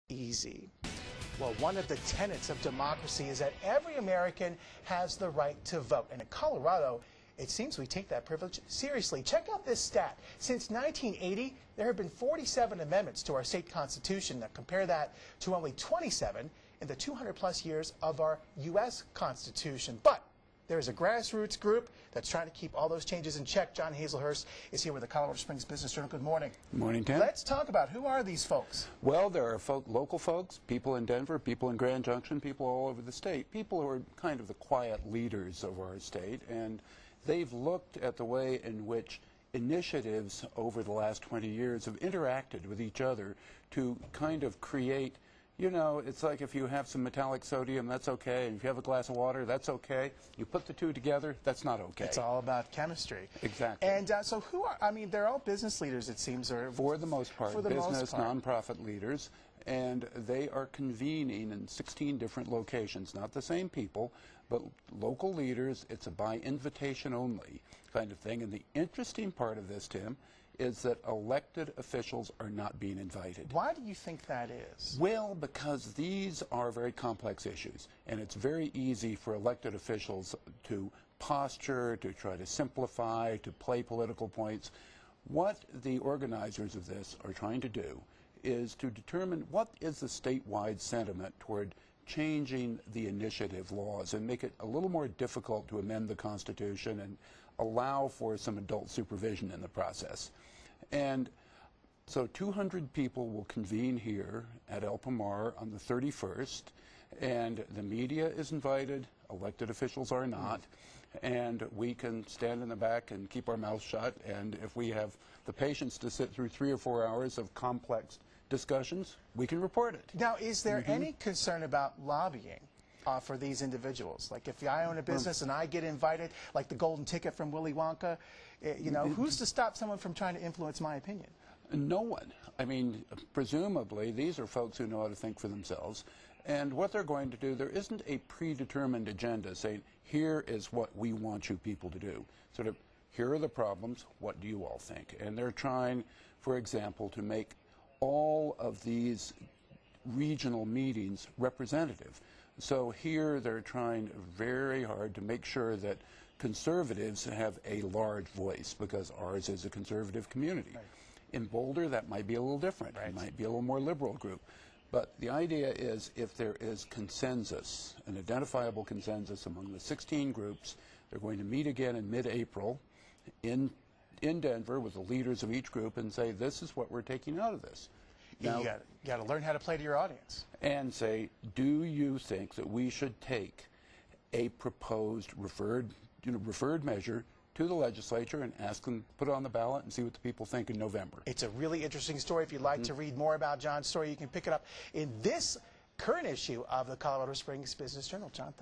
easy. Well, one of the tenets of democracy is that every American has the right to vote. And in Colorado, it seems we take that privilege seriously. Check out this stat. Since 1980, there have been 47 amendments to our state constitution. Now compare that to only 27 in the 200-plus years of our U.S. Constitution. But there is a grassroots group that's trying to keep all those changes in check. John Hazelhurst is here with the Colorado Springs Business Journal. Good morning. Good morning, Tim. Let's talk about who are these folks? Well, there are local folks, people in Denver, people in Grand Junction, people all over the state, people who are kind of the quiet leaders of our state, and they've looked at the way in which initiatives over the last 20 years have interacted with each other to kind of create, you know, it's like if you have some metallic sodium, that's okay. And if you have a glass of water, that's okay. You put the two together, that's not okay. It's all about chemistry. Exactly. And so who are, I mean, they're all business leaders, it seems. Or for the most part, for the business, most part. nonprofit leaders. And they are convening in 16 different locations, not the same people, but local leaders. It's a by invitation only kind of thing. And the interesting part of this, Tim, is that elected officials are not being invited. Why do you think that is? Well, because these are very complex issues, and it's very easy for elected officials to posture, to try to simplify, to play political points. What the organizers of this are trying to do is to determine what is the statewide sentiment toward changing the initiative laws and make it a little more difficult to amend the Constitution and allow for some adult supervision in the process. And so 200 people will convene here at El Pomar on the 31st, and the media is invited, elected officials are not, and we can stand in the back and keep our mouths shut, and if we have the patience to sit through 3 or 4 hours of complex discussions, we can report it. Now, is there any concern about lobbying for these individuals? Like if I own a business and I get invited, like the golden ticket from Willy Wonka, you know, who's to stop someone from trying to influence my opinion? No one. I mean, presumably, these are folks who know how to think for themselves. And what they're going to do, there isn't a predetermined agenda saying, here is what we want you people to do. Sort of, here are the problems, what do you all think? And they're trying, for example, to make all of these regional meetings representative. So here they're trying very hard to make sure that conservatives have a large voice, because ours is a conservative community. Right. In Boulder, that might be a little different. Right. It might be a little more liberal group. But the idea is, if there is consensus, an identifiable consensus among the 16 groups, they're going to meet again in mid-April in Denver with the leaders of each group and say, this is what we're taking out of this. Now, you got to learn how to play to your audience. And say, do you think that we should take a proposed referred measure to the legislature and ask them to put it on the ballot and see what the people think in November? It's a really interesting story. If you'd like to read more about John's story, you can pick it up in this current issue of the Colorado Springs Business Journal. John,